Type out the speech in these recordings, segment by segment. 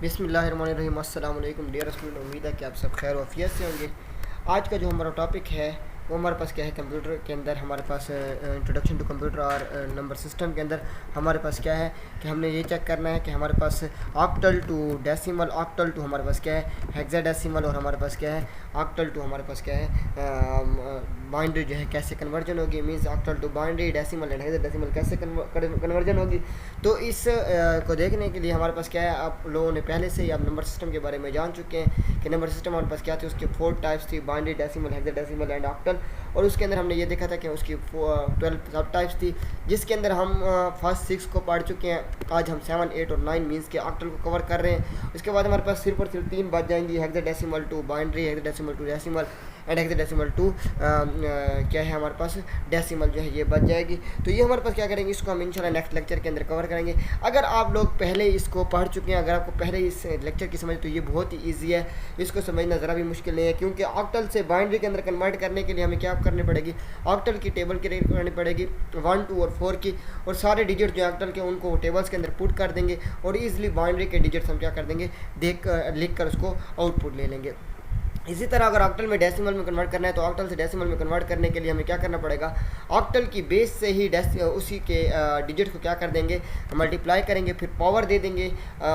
बिस्मिल्लाहिर्रहमानिर्रहीम। अस्सलाम वालेकुम डियर स्टूडेंट, उम्मीद है कि आप सब खैर वफियत से होंगे। आज का जो हमारा टॉपिक है वो हमारे पास क्या है, कंप्यूटर के अंदर हमारे पास इंट्रोडक्शन टू कंप्यूटर और नंबर सिस्टम के अंदर हमारे पास क्या है कि हमने ये चेक करना है कि हमारे पास octal to decimal, octal to हमारे पास क्या है हेक्साडेसिमल, और हमारे पास क्या है ऑक्टल टू हमारे पास क्या है बाइनरी जो है कैसे कन्वर्जन होगी। Means octal to binary, decimal and hexadecimal कैसे कन्वर्जन होगी। तो इस को देखने के लिए हमारे पास क्या है, आप लोगों ने पहले से ही आप नंबर सिस्टम के बारे में जान चुके हैं कि नंबर सिस्टम हमारे पास क्या थी। उसके 4 टाइप्स थी, binary, decimal, hexadecimal and octal. और उसके अंदर हमने ये देखा था कि उसकी 12 सब टाइप्स थी, जिसके अंदर हम फर्स्ट 6 को पढ़ चुके हैं। आज हम 7, 8 और 9 मींस के ऑक्टल को कवर कर रहे हैं। उसके बाद हमारे पास सिर्फ और सिर्फ 3 बच जाएंगी, hexadecimal to binary, hexadecimal to decimal and hexadecimal to क्या है हमारे पास डेसिमल जो है ये बच जाएगी। तो ये हमारे पास क्या करेंगे, इसको हम इंशाल्लाह नेक्स्ट लेक्चर के अंदर कवर करेंगे। अगर आप लोग पहले इसको पढ़ चुके हैं, अगर आपको पहले इस लेक्चर की समझ, तो ये बहुत ही ईजी है, इसको समझना ज़रा भी मुश्किल नहीं है। क्योंकि ऑक्टल से बाइनरी के अंदर कन्वर्ट करने के लिए हमें क्या करनी पड़ेगी, ऑक्टल की टेबल की करनी पड़ेगी 1, 2 और 4 की, और सारे डिजिट जो ऑक्टल के उनको टेबल्स के अंदर पुट कर देंगे और ईजिली बाइनरी के डिजिट्स हम क्या कर देंगे, लिख कर उसको आउटपुट ले लेंगे। इसी तरह अगर ऑक्टल में डेसिमल में कन्वर्ट करना है तो ऑक्टल से डेसिमल में कन्वर्ट करने के लिए हमें क्या करना पड़ेगा, ऑक्टल की बेस से ही उसी के डिजिट को क्या कर देंगे, मल्टीप्लाई करेंगे, फिर पावर दे देंगे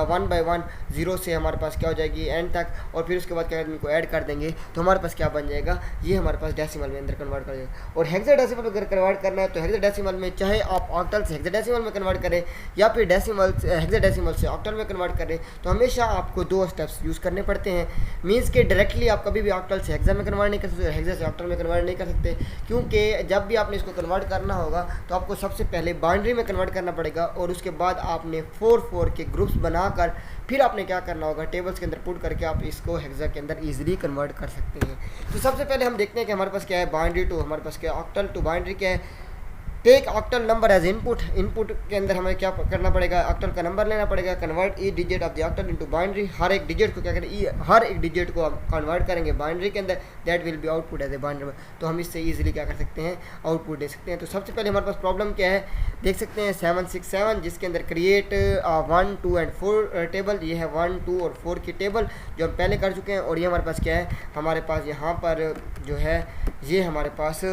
1 बाई 1 0 से हमारे पास क्या हो जाएगी एंड तक, और फिर उसके बाद क्या इनको ऐड कर देंगे तो हमारे पास क्या बन जाएगा, ये हमारे पास डेसिमल में अंदर कन्वर्ट कर जाएगा। और हेक्साडेसिमल अगर कन्वर्ट करना है तो हेक्साडेसिमल में चाहे आप ऑक्टल से हेक्साडेसिमल में कन्वर्ट करें या फिर हेक्साडेसिमल से ऑक्टल में कन्वर्ट करें, तो हमेशा आपको 2 स्टेप्स यूज़ करने पड़ते हैं। मीन्स के डायरेक्टली आप कभी भी ऑक्टल से हेक्सा में कन्वर्ट नहीं कर सकते, हेक्सा से ऑक्टल में कन्वर्ट नहीं कर सकते, क्योंकि जब भी आपने इसको कन्वर्ट करना होगा तो आपको सबसे पहले बाइनरी में कन्वर्ट करना पड़ेगा, और उसके बाद आपने 4 के ग्रुप्स बनाकर फिर आपने क्या करना होगा, टेबल्स के अंदर पुट करके आप इसको हेक्सा के अंदर ईजिली कन्वर्ट कर सकते हैं। तो सबसे पहले हम देखते हैं कि हमारे पास क्या है बाइनरी टू, हमारे पास क्या है ऑक्टल टू बाइनरी क्या है। Take octal number as input, input के अंदर हमें क्या करना पड़ेगा, ऑक्टल का नंबर लेना पड़ेगा। Convert each digit of the octal into binary, हर एक डिजिट को क्या करें, हर एक डिजिट को हम कन्वर्ट करेंगे बाइनरी के अंदर, that will be output as a binary. तो हम इससे इजीली क्या कर सकते हैं, आउटपुट दे सकते हैं। तो सबसे पहले हमारे पास प्रॉब्लम क्या है, देख सकते हैं 767, जिसके अंदर क्रिएट 1, 2 एंड 4 टेबल। ये है 1, 2 और 4 की टेबल जो हम पहले कर चुके हैं। और ये हमारे पास क्या है, हमारे पास यहाँ पर जो है ये हमारे पास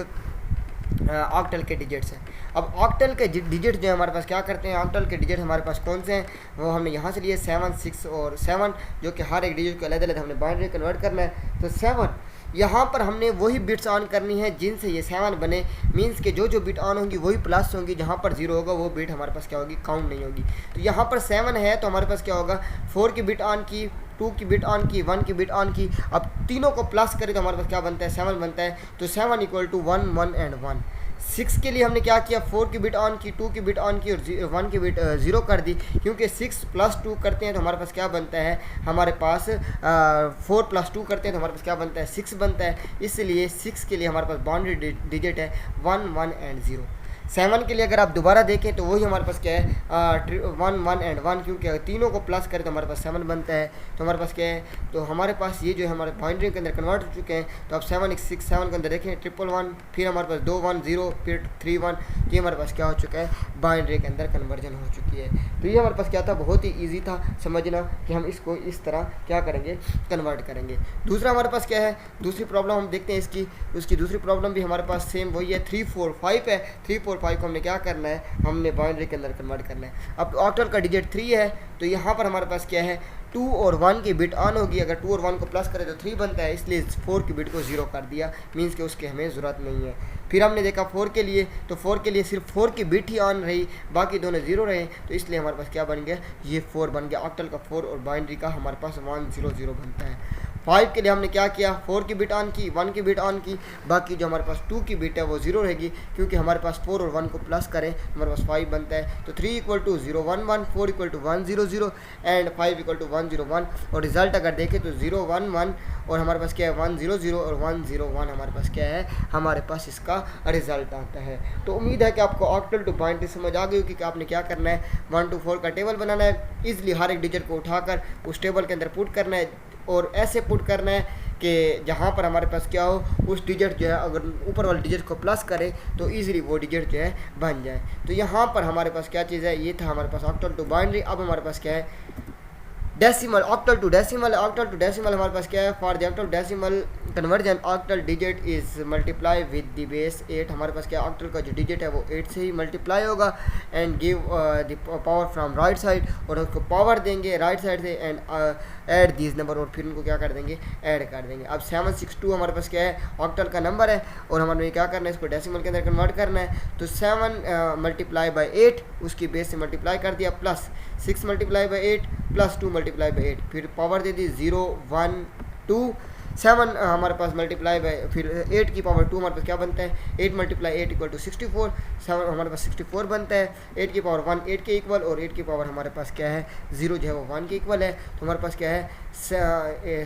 ऑक्टल के डिजिट्स हैं। अब ऑक्टल के डिजिट जो है हमारे पास क्या करते हैं, ऑक्टल के डिजिट हमारे पास कौन से हैं, वो हमने यहाँ से लिए 7, 6 और 7, जो कि हर एक डिजिट को अलग अलग हमने बाइनरी कन्वर्ट करना है। तो 7 यहाँ पर हमने वही बिट्स ऑन करनी है जिनसे ये 7 बने। मींस के जो बिट ऑन होंगी वही प्लस होंगी, जहाँ पर 0 होगा वो बिट हमारे पास क्या होगी, काउंट नहीं होगी। तो यहाँ पर 7 है तो हमारे पास क्या होगा, 4 की बिट ऑन की, 2 की बिट ऑन की, 1 की बिट ऑन की। अब तीनों को प्लस करें तो हमारे पास क्या बनता है, 7 बनता है। तो 7 इक्वल टू 1, 1 एंड 1। 6 के लिए हमने क्या किया, 4 की बिट ऑन की, 2 की बिट ऑन की और 1 की बिट 0 कर दी, क्योंकि 6 + 2 करते हैं तो हमारे पास क्या बनता है, हमारे पास 4 + 2 करते हैं तो हमारे पास क्या बनता है, 6 बनता है। इसलिए 6 के लिए हमारे पास बाउंड्री डिजिट है 1, 1 एंड 0। 7 के लिए अगर आप दोबारा देखें तो वही हमारे पास क्या है 1, 1 एंड 1, क्योंकि अगर तीनों को प्लस करें तो हमारे पास 7 बनता है। तो हमारे पास क्या है, तो हमारे पास ये जो है हमारे बाइनरी के अंदर कन्वर्ट हो चुके हैं। तो अब 7, 6, 7 के अंदर देखें 111, फिर हमारे पास 2, 1, 0, फिर 3, 1, ये हमारे पास क्या हो चुका है, बाइनरी के अंदर कन्वर्जन हो चुकी है। तो ये हमारे पास क्या था, बहुत ही ईजी था समझना कि हम इसको इस तरह क्या करेंगे, कन्वर्ट करेंगे। दूसरा हमारे पास क्या है, दूसरी प्रॉब्लम हम देखते हैं इसकी। उसकी दूसरी प्रॉब्लम भी हमारे पास सेम वही है, 3, 4, 5 है। 3, 4, 5 को हमने क्या करना है, हमने बाइनरी के अंदर कन्वर्ट करना है। अब ऑक्टल का डिजिट 3 है तो यहाँ पर हमारे पास क्या है, 2 और 1 की बिट ऑन होगी। अगर 2 और 1 को प्लस करें तो 3 बनता है, इसलिए 4 की बिट को 0 कर दिया, मीन्स कि उसकी हमें ज़रूरत नहीं है। फिर हमने देखा 4 के लिए, तो 4 के लिए सिर्फ 4 की बिट ही ऑन रही, बाकी दोनों 0 रहे, तो इसलिए हमारे पास क्या बन गया, ये 4 बन गया। ऑक्टल का 4 और बाइनरी का हमारे पास 1, 0, 0 बनता है। 5 के लिए हमने क्या किया, 4 की बिट ऑन की, 1 की बिट ऑन की, बाकी जो हमारे पास 2 की बिट है वो 0 रहेगी, क्योंकि हमारे पास 4 और 1 को प्लस करें हमारे पास 5 बनता है। तो 3 equal to 0, 1, 1, 4 equal to 1, 0, 0 and 5 equal to 1, 0, 1। और रिजल्ट अगर देखें तो 0, 1, 1 और हमारे पास क्या है 1, 0, 0 और 1, 0, 1 हमारे पास क्या है, हमारे पास इसका रिजल्ट आता है। तो उम्मीद है कि आपको ऑक्टल टू बाइनरी समझ आ गई होगी कि आपने क्या करना है, 1 to 4 का टेबल बनाना है, ईजिली हर एक डिजिट को उठाकर उस टेबल के अंदर पुट करना है, और ऐसे पुट करना है कि जहाँ पर हमारे पास क्या हो, उस डिजिट जो है अगर ऊपर वाले डिजिट को प्लस करें तो ईजिली वो डिजिट जो है बन जाए। तो यहाँ पर हमारे पास क्या चीज़ है, ये था हमारे पास ऑक्टल टू बाइनरी। अब हमारे पास क्या है, डेसिमल ऑक्टल टू डेसिमल हमारे पास क्या है, for the octal decimal conversion octal digit is multiply with the base 8। हमारे पास क्या ऑक्टल का जो डिजिट है वो 8 से ही मल्टीप्लाई होगा। And give the power from right side, और उसको पावर देंगे राइट साइड से, एंड ऐड दीज नंबर, और फिर उनको क्या कर देंगे, ऐड कर देंगे। अब 762 हमारे पास क्या है, ऑक्टल का नंबर है, और हमारे क्या करना है, इसको डेसिमल के अंदर कन्वर्ट करना है। तो 7 मल्टीप्लाई बाई 8 उसकी बेस से मल्टीप्लाई कर दिया, plus 6 multiply by 8 plus 2 multiply by 8, फिर पावर दे दी 0 1 2 7 हमारे पास मल्टीप्लाई बाई, फिर 8 की पावर 2 हमारे पास क्या बनता है, 8 मल्टीप्लाई 8 इक्वल टू 64, 7 हमारे पास 64 बनता है। 8 की पावर 1 8 के इक्वल, और 8 की पावर हमारे पास क्या है 0 जो है वो 1 के इक्वल है। तो हमारे पास क्या है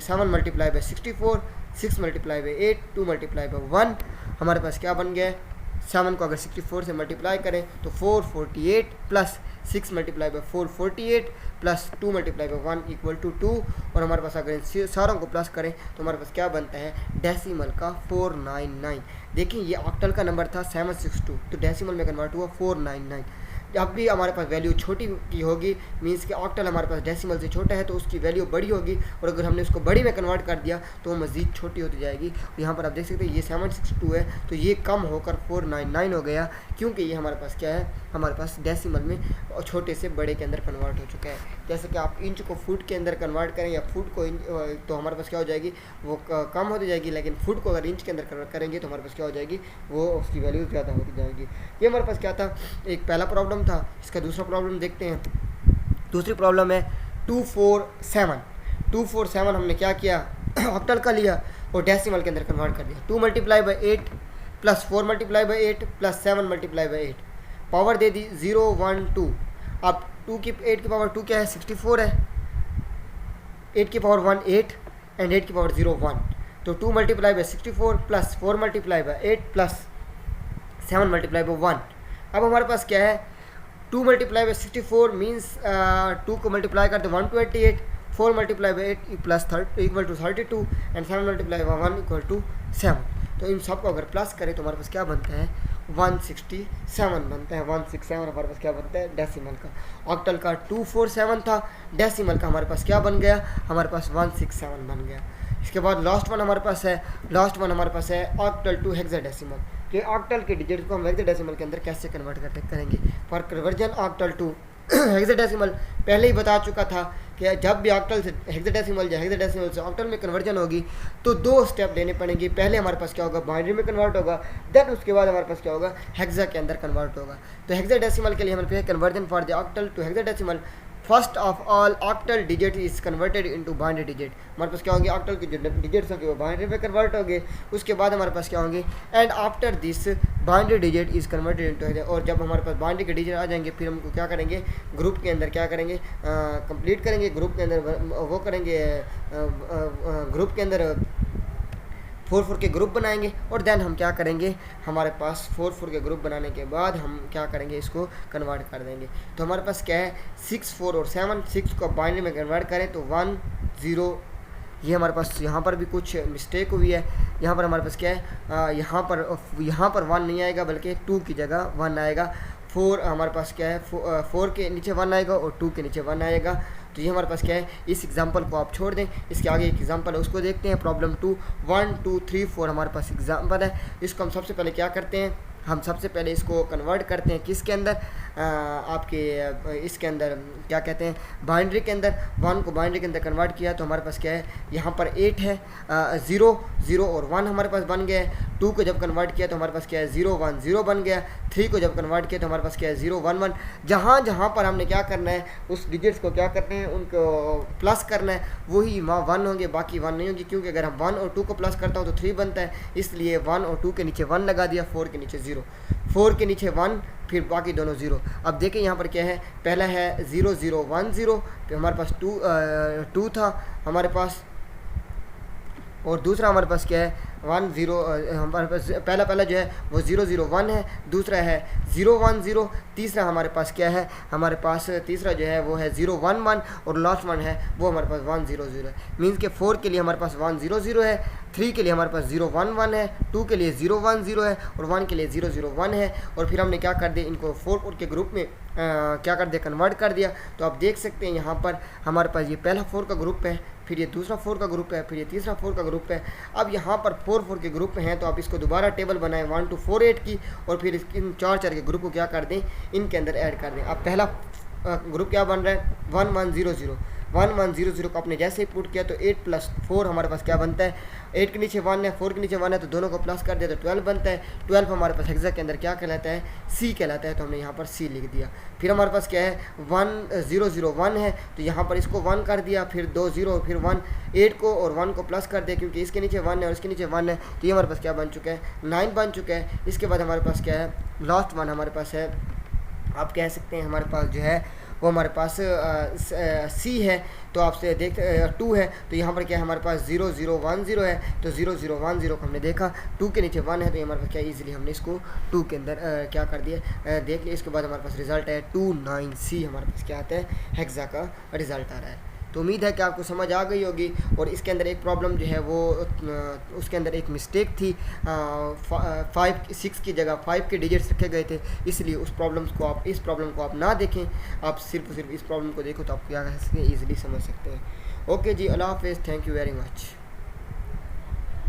7 multiply by 64, 6 multiply by 8, 2 multiply by 1, हमारे पास क्या बन गया है, 7 को अगर 64 से मल्टीप्लाई करें तो 448 प्लस 6 मल्टीप्लाई बाई 448 प्लस 2 मल्टीप्लाई बाई 1 इक्वल टू 2, और हमारे पास अगर इन सारों को प्लस करें तो हमारे पास क्या बनता है डेसिमल का 499। देखिए ये ऑक्टल का नंबर था 762, तो डेसिमल में कन्वर्ट हुआ 499। जब भी हमारे पास वैल्यू छोटी की होगी, मीन्स कि ऑक्टल हमारे पास डेसिमल से छोटा है, तो उसकी वैल्यू बड़ी होगी, और अगर हमने उसको बड़ी में कन्वर्ट कर दिया तो वो मज़ीद छोटी होती जाएगी। यहाँ पर आप देख सकते हैं ये 762 है, तो ये कम होकर 499 हो गया, क्योंकि ये हमारे पास क्या है, हमारे पास डेसिमल में छोटे से बड़े के अंदर कन्वर्ट हो चुका है। जैसे कि आप इंच को फुट के अंदर कन्वर्ट करें, या फुट को तो हमारे पास क्या हो जाएगी, वो कम होती जाएगी, लेकिन फुट को अगर इंच के अंदर कन्वर्ट करेंगे तो हमारे पास क्या हो जाएगी, वो उसकी वैल्यू ज़्यादा होती जाएगी। ये हमारे पास क्या था, एक पहला प्रॉब्लम था। इसका दूसरा प्रॉब्लम देखते हैं। दूसरी प्रॉब्लम है 247 हमने क्या किया, ऑक्टल का लिया और डेसिमल के अंदर कन्वर्ट कर दिया। 2 multiply by 8 plus 4 multiply by 8 plus 7 multiply by 8, power दे दी 0 1 2। अब 8 की पावर 2 क्या है, 64 है, 8 की पावर 1 8 एंड 8 की पावर 0 1, तो 2 multiply by 64 plus 4 multiply by 8 plus 7 multiply by 1। अब हमारे पास क्या है, 2 मल्टीप्लाई बाई 64 मीन्स 2 को मल्टीप्लाई करते 128, 4 मल्टीप्लाई बाई 8 प्लस 30 equal to 32, and 7 multiply by 1 equal to 7। तो इन सब को अगर प्लस करें तो हमारे पास क्या बनता है, 167 बनता है। 167 हमारे पास क्या बनता है डेसिमल का। ऑक्टल का 247 था, डेसिमल का हमारे पास क्या बन गया, हमारे पास 167 बन गया। इसके बाद लास्ट वन हमारे पास है ऑक्टल टू हेक्साडेसिमल, कि ऑक्टल के डिजिट को हम हेक्साडेसिमल के अंदर कैसे कन्वर्ट करेंगे। For conversion octal to hexadecimal पहले ही बता चुका था कि जब भी ऑक्टल से हेक्साडेसिमल या हेक्साडेसिमल से ऑक्टल में कन्वर्जन होगी तो 2 स्टेप लेने पड़ेंगे। पहले हमारे पास क्या होगा, बाइनरी में कन्वर्ट होगा, देन उसके बाद हमारे पास क्या होगा, हेक्सा के अंदर कन्वर्ट होगा। तो हेक्साडेसिमल के लिए हमारे पास conversion for the octal to hexadecimal, first of all octal digit is converted into binary digit. हमारे पास क्या होंगे, ऑक्टल के जो डिजिट्स होंगे वो बाइनरी में कन्वर्ट होंगे। उसके बाद हमारे पास क्या होंगे, and after this binary digit is converted into, और जब हमारे पास बाइनरी के डिजिट आ जाएंगे फिर हमको क्या करेंगे, ग्रुप के अंदर क्या करेंगे, कंप्लीट करेंगे, ग्रुप के अंदर वो करेंगे, ग्रुप के अंदर 4 के ग्रुप बनाएंगे, और देन हम क्या करेंगे, हमारे पास 4 के ग्रुप बनाने के बाद हम क्या करेंगे, इसको कन्वर्ट कर देंगे। तो हमारे पास क्या है 6 4 और 7, 6 को बाइनरी में कन्वर्ट करें तो 1 0, ये हमारे पास यहाँ पर भी कुछ मिस्टेक हुई है। यहाँ पर हमारे पास क्या है, यहाँ पर 1 नहीं आएगा बल्कि 2 की जगह 1 आएगा। 4 हमारे पास क्या है, 4 के नीचे 1 आएगा और 2 के नीचे 1 आएगा। तो ये हमारे पास क्या है, इस एग्जांपल को आप छोड़ दें, इसके आगे एक एग्जांपल है उसको देखते हैं। प्रॉब्लम 2 1 2 3 4 हमारे पास एग्जांपल है। इसको हम सबसे पहले क्या करते हैं, हम सबसे पहले इसको कन्वर्ट करते हैं किसके अंदर, आपके इसके अंदर क्या कहते हैं, बाइनरी के अंदर। 1 को बाइनरी के अंदर कन्वर्ट किया तो हमारे पास क्या है, यहाँ पर 8 है, 0 0 और 1 हमारे पास बन गया है। 2 को जब कन्वर्ट किया तो हमारे पास क्या है 0 1 0 बन गया। 3 को जब कन्वर्ट किया तो हमारे पास क्या है 0 1 1। जहाँ पर हमने क्या करना है, उस डिजिट्स को क्या करना है, उनको प्लस करना है, वही वहाँ 1 होंगे, बाकी 1 नहीं होंगे, क्योंकि अगर हम 1 और 2 को प्लस करता हूँ तो 3 बनता है, इसलिए 1 और 2 के नीचे 1 लगा दिया, 4 के नीचे 0, 4 के नीचे 1, फिर बाकी दोनों 0। अब देखिए यहाँ पर क्या है, पहला है 0 0 1 0, फिर हमारे पास 2 था हमारे पास, और दूसरा हमारे पास क्या है 10 हमारे पास पहला जो है वो 001 है, दूसरा है 010, तीसरा हमारे पास क्या है, हमारे पास तीसरा जो है वो है 011 और लास्ट वन है वो हमारे पास 100 है। मीन्स के 4 के लिए हमारे पास 100 है, 3 के लिए हमारे पास 011 है, 2 के लिए 010 है और 1 के लिए 001 है। और फिर हमने क्या कर दिया, इनको 4 के ग्रुप में क्या कर दिया, कन्वर्ट कर दिया। तो आप देख सकते हैं यहाँ पर हमारे पास ये पहला 4 का ग्रुप है, फिर ये दूसरा 4 का ग्रुप है, फिर ये तीसरा 4 का ग्रुप है। अब यहाँ पर 4 के ग्रुप हैं, तो आप इसको दोबारा टेबल बनाएं 1 to 4 8 की, और फिर इन 4 के ग्रुप को क्या कर दें, इनके अंदर ऐड कर दें। अब पहला ग्रुप क्या बन रहा है, 1100 को आपने जैसे ही पुट किया तो 8 + 4 हमारे पास क्या बनता है, 8 के नीचे 1 है, 4 के नीचे 1 है, तो दोनों को प्लस कर दिया तो 12 बनता है। 12 हमारे पास हेक्सा के अंदर क्या कहलाता है, सी कहलाता है, तो हमने यहाँ पर सी लिख दिया। फिर हमारे पास क्या है 1001 है, तो यहाँ पर इसको 1 कर दिया, फिर 2 0, फिर 1 8 को और 1 को प्लस कर दिया, क्योंकि इसके नीचे 1 है और इसके नीचे 1 है, तो ये हमारे पास क्या बन चुका है, 9 बन चुका है। इसके बाद हमारे पास क्या है, लास्ट वन हमारे पास है, आप कह सकते हैं हमारे पास जो है वो हमारे पास सी है, तो आपसे देख 2 है, तो यहाँ पर क्या है हमारे पास 0010 है, तो 0010 को हमने देखा 2 के नीचे 1 है, तो ये हमारे पास क्या इजीली हमने इसको 2 के अंदर क्या कर दिया, देख लिया। इसके बाद हमारे पास रिज़ल्ट है 29C, हमारे पास क्या आता है, हेक्सा का रिज़ल्ट आ रहा है। तो उम्मीद है कि आपको समझ आ गई होगी। और इसके अंदर एक प्रॉब्लम जो है वो उसके अंदर एक मिस्टेक थी, 6 की जगह 5 के डिजिट्स रखे गए थे, इसलिए इस प्रॉब्लम को आप ना देखें, आप सिर्फ इस प्रॉब्लम को देखो तो आप क्या कर सकते हैं, ईजिली समझ सकते हैं। ओके जी, अल्लाह हाफ़िज़, थैंक यू वेरी मच।